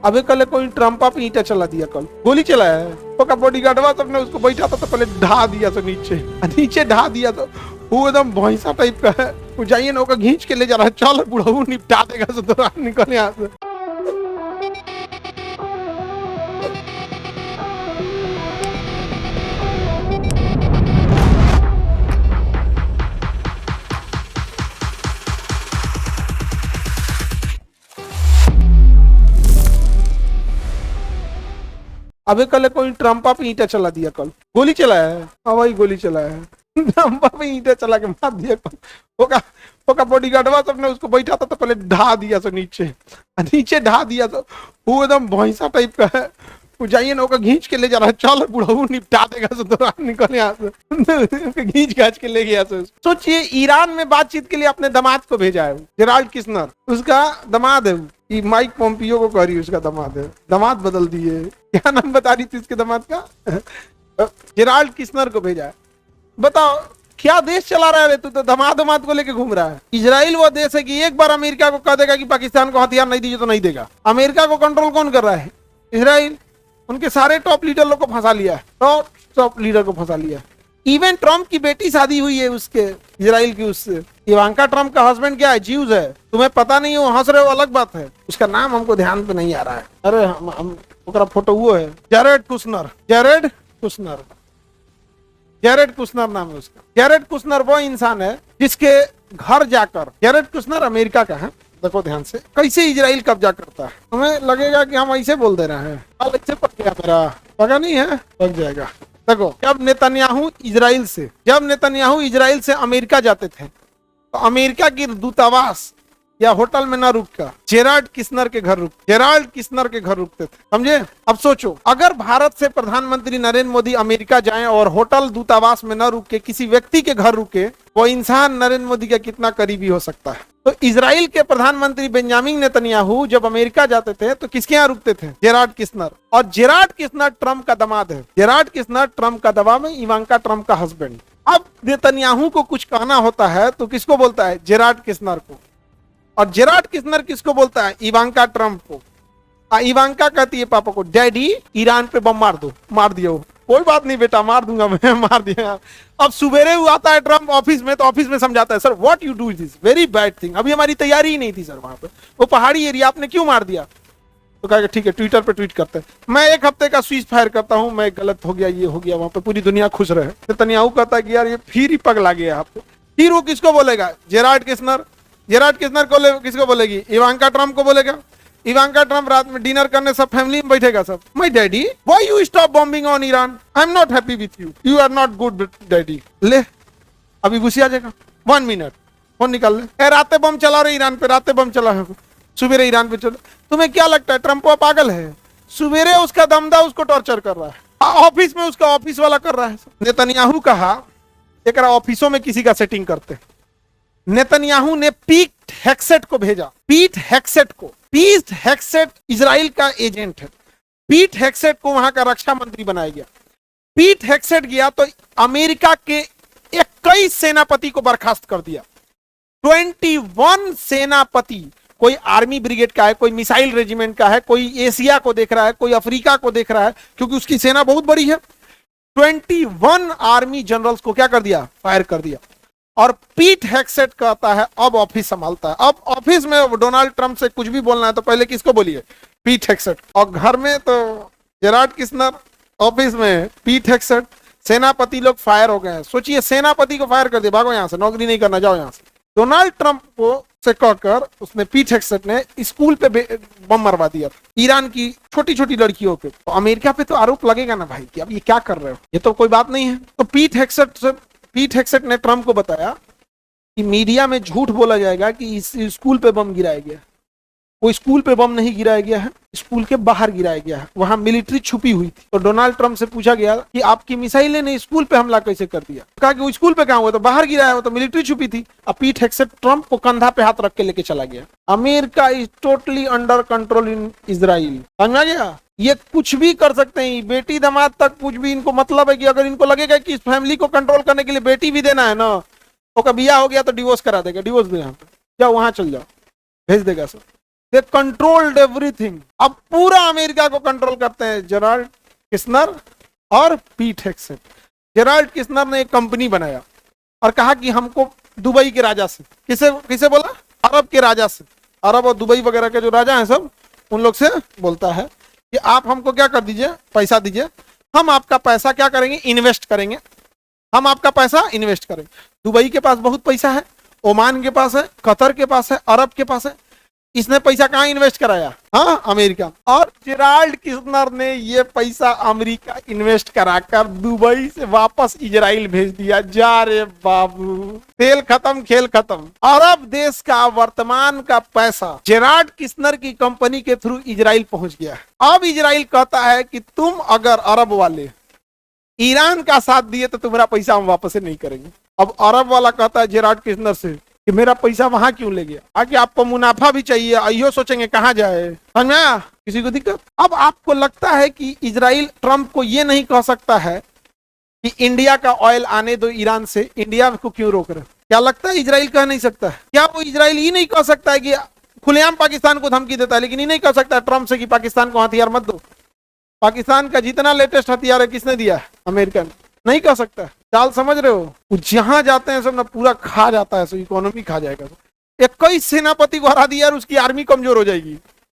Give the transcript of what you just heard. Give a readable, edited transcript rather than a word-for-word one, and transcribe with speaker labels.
Speaker 1: अबे कल कोई ट्रम्पा पे ईंटा चला दिया, कल गोली चलाया है। तो का बॉडीगार्डवा सबने उसको बैठा था तो पहले ढा दिया तो नीचे ढा दिया तो वो एकदम भैंसा टाइप का है। वो जाइए ना, ओका घींच के ले जा रहा है, चल बुढ़ऊ निपटा देगा से तो निकल यहाँ से। अबे कल कोई ट्रम्पा पे ईंटा चला दिया, कल गोली चलाया है। हाँ भाई गोली चलाया है। ट्रम्पा पे ईंटा चला के मार दिया कल। ओका बॉडीगार्डवा सबने उसको बैठा था तो पहले ढा दिया तो नीचे ढा दिया तो वो एकदम भैंसा टाइप का है। वो जाइए ना, ओका घींच के ले जा रहा है, चल बुढ़ऊ निपटा देगा से तो निकल यहाँ से। घाच के ले गया से। सोचिए, ईरान में बातचीत के लिए अपने दामाद को भेजा है, जेराल्ड किस्नर उसका दामाद है। ये माइक पोम्पियो को कह रही है उसका दामाद है। दामाद बदल दिए। क्या नाम बता रही थी उसके दामाद का? जेराल्ड किस्नर को भेजा है। बताओ क्या देश चला रहा है तू? तो दामाद को लेके घूम रहा है। इजराइल वो देश है कि एक बार अमेरिका को कह देगा कि पाकिस्तान को हथियार नहीं दीजिए तो नहीं देगा। अमेरिका को कंट्रोल कौन कर रहा है? इजराइल। उनके सारे टॉप लीडर लोग को फंसा लिया है। टॉप लीडर को फंसा लिया। इवन ट्रम्प की बेटी शादी हुई है उसके, इजराइल की उससे। इवांका ट्रम्प का हस्बैंड क्या है? ज्यूज है। तुम्हें पता नहीं हो, हंस रहे हो, अलग बात है। उसका नाम हमको ध्यान पे नहीं आ रहा है। अरे हम ओकरा फोटो वो है, जेरेड कुशनर नाम है उसका। जेरेड कुशनर वो इंसान है जिसके घर जाकर, जेरेड कुशनर अमेरिका का है। देखो ध्यान से कैसे इजराइल कब्जा करता है। हमें लगेगा कि हम ऐसे बोल दे रहे हैं। ऐसे पक गया मेरा, पका नहीं है, पक जाएगा। देखो, जब नेतन्याहू इजराइल से अमेरिका जाते थे तो अमेरिका की दूतावास या होटल में न रुक कर जेराल्ड किस्नर के घर रुकते थे। समझे? अब सोचो, अगर भारत से प्रधानमंत्री नरेंद्र मोदी अमेरिका जाएं और होटल दूतावास में न रुक के किसी व्यक्ति के घर रुके, वो इंसान नरेंद्र मोदी का कितना करीबी हो सकता है। तो इजराइल के प्रधानमंत्री बेंजामिन नेतन्याहू जब अमेरिका जाते थे तो किसके यहाँ रुकते थे? जेराल्ड किस्नर। और जेराल्ड किस्नर ट्रम्प का दामाद है। जेराल्ड किस्नर ट्रम्प का दामाद में इवांका ट्रम्प का हस्बैंड। अब नेतन्याहू को कुछ कहना होता है तो किसको बोलता है? जेराल्ड किस्नर को। और जेराल्ड किस्नर किसको बोलता है? इवांका ट्रम्प को। इवांका कहती है पापा को, डैडी ईरान पे बम मार दो। मार दियो। कोई बात नहीं बेटा, मार दूंगा मैं, मार दिया। अब सुबेरे हुआ आता है ट्रम्प ऑफिस में, तो ऑफिस में समझाता है, sir what you do this very bad thing. अभी हमारी तैयारी ही नहीं थी सर, वहां पे वो पहाड़ी एरिया, आपने क्यों मार दिया? तो कहेगा ठीक है, ट्विटर पे ट्वीट करते हैं, मैं 1 हफ्ते का स्विच फायर करता हूँ, मैं गलत हो गया, ये हो गया, वहां पे पूरी दुनिया खुश रहे। नेतन्याहू कहता है कि यार ये फिर ही पगला गया आप। फिर वो किसको बोलेगा? जेराल्ड किस्नर को किसको बोलेगी? इवांका ट्रम्प को बोलेगा। इवांका ट्रम्प रात में डिनर करने सब फैमिली में बैठेगा सब। My daddy, why you stop bombing on Iran? I am not happy with you, you are not good daddy. ले अभी गुस्सा आ जाएगा। 1 मिनट फोन निकाल ले। रातें बम चला रहे ईरान पे, रातें बम चला है, सुबेरे ईरान पे चलो। तुम्हें क्या लगता है ट्रम्प पागल है? सुबेरे उसका दमदा उसको टॉर्चर कर रहा है, ऑफिस में उसका ऑफिस वाला कर रहा है। नेतन्याहू कहा एक ऑफिसों में किसी का सेटिंग करते। नेतन्याहू ने पीट हेक्सेट को भेजा। पीट हेक्सेट इजराइल का एजेंट है। पीट हेक्सेट को वहां का रक्षा मंत्री बनाया गया। पीट हेक्सेट गया तो अमेरिका के 21 सेनापति को बर्खास्त कर दिया। 21 सेनापति, कोई आर्मी ब्रिगेड का है, कोई मिसाइल रेजिमेंट का है, कोई एशिया को देख रहा है, कोई अफ्रीका को देख रहा है, क्योंकि उसकी सेना बहुत बड़ी है। 21 आर्मी जनरल्स को क्या कर दिया? फायर कर दिया। और पीट हेक्सेट कहता है अब ऑफिस संभालता है। अब ऑफिस में डोनाल्ड ट्रंप से कुछ भी बोलना है तो पहले किसको बोलिए? पीट हेक्सेट। और घर में तो जेराल्ड किस्नर, ऑफिस में पीट हेक्सेट। सेनापति लोग फायर हो गए हैं। सोचिए, सेनापति को फायर कर दिया, भागो यहां से, नौकरी नहीं करना, जाओ यहां से। डोनाल्ड ट्रंप को से कहकर उसने, पीट हेक्सेट ने स्कूल पे बम मरवा दिया था ईरान की छोटी छोटी लड़कियों पे। तो अमेरिका पे तो आरोप लगेगा ना भाई कि अब ये क्या कर रहे हो, ये तो कोई बात नहीं है। तो पीट हेक्सेट ने ट्रंप को बताया कि मीडिया में झूठ बोला जाएगा कि इस स्कूल पे बम गिराया गया। कोई स्कूल पे बम नहीं गिराया गया है, स्कूल के बाहर गिराया गया है, वहां मिलिट्री छुपी हुई थी। तो डोनाल्ड ट्रंप से पूछा गया कि आपकी मिसाइलें ने स्कूल पे हमला कैसे कर दिया? कहा कि वो स्कूल पे कहां हुआ? तो बाहर गिराया हुआ, तो मिलिट्री छुपी थी। अब पीट हेक्सेट ट्रंप को कंधा पे हाथ रख के लेके चला गया। America is totally under control in Israel. समझ गया? ये कुछ भी कर सकते हैं, बेटी दामाद तक कुछ भी इनको मतलब है कि अगर इनको लगेगा कि इस फैमिली को कंट्रोल करने के लिए बेटी भी देना है ना, तो कभी बिया हो गया तो डिवोर्स करा देगा। डिवोर्स दे, यहाँ पे जाओ, वहां चल जाओ, भेज देगा सब। दे कंट्रोल्ड एवरीथिंग। अब पूरा अमेरिका को कंट्रोल करते हैं जेराल्ड किस्नर और पीट हेग्सेट। जेराल्ड किस्नर ने एक कंपनी बनाया और कहा कि हमको दुबई के राजा से, किसे किसे बोला? अरब के राजा से, अरब और दुबई वगैरह के जो राजा हैं सब, उन लोग से बोलता है कि आप हमको क्या कर दीजिए, पैसा दीजिए, हम आपका पैसा क्या करेंगे, इन्वेस्ट करेंगे, हम आपका पैसा इन्वेस्ट करेंगे। दुबई के पास बहुत पैसा है, ओमान के पास है, कतर के पास है, अरब के पास है। इसने पैसा कहाँ इन्वेस्ट कराया? हाँ, अमेरिका। और जेराल्ड किस्नर ने ये पैसा अमेरिका इन्वेस्ट कराकर दुबई से वापस इजराइल भेज दिया। जा रे बाबू, तेल खत्म खेल खत्म। अरब देश का वर्तमान का पैसा जेराल्ड किस्नर की कंपनी के थ्रू इजराइल पहुंच गया। अब इजराइल कहता है कि तुम अगर अरब वाले ईरान का साथ दिए तो तुम्हारा पैसा हम वापस नहीं करेंगे। अब अरब वाला कहता है जेराल्ड किस्नर से कि मेरा पैसा वहां क्यों ले गया? आगे आपको मुनाफा भी चाहिए, आइयो सोचेंगे कहां जाए। समझ में आया? किसी को दिक्कत? अब आपको लगता है कि इजराइल ट्रंप को ये नहीं कह सकता है कि इंडिया का ऑयल आने दो ईरान से, इंडिया को क्यों रोक रहे? क्या लगता है इजराइल कह नहीं सकता है? क्या वो इजराइल ये नहीं कह सकता है कि खुलेआम पाकिस्तान को धमकी देता है, लेकिन ये नहीं कह सकता ट्रंप से कि पाकिस्तान को हथियार मत दो? पाकिस्तान का जितना लेटेस्ट हथियार है किसने दिया है? अमेरिका ने। नहीं कह सकता। चाल समझ रहे हो? वो जहां जाते हैं सब ना पूरा खा जाता है, सब इकोनॉमी खा जाएगा। 21 सेनापति को हरा दिया और उसकी आर्मी कमजोर हो जाएगी।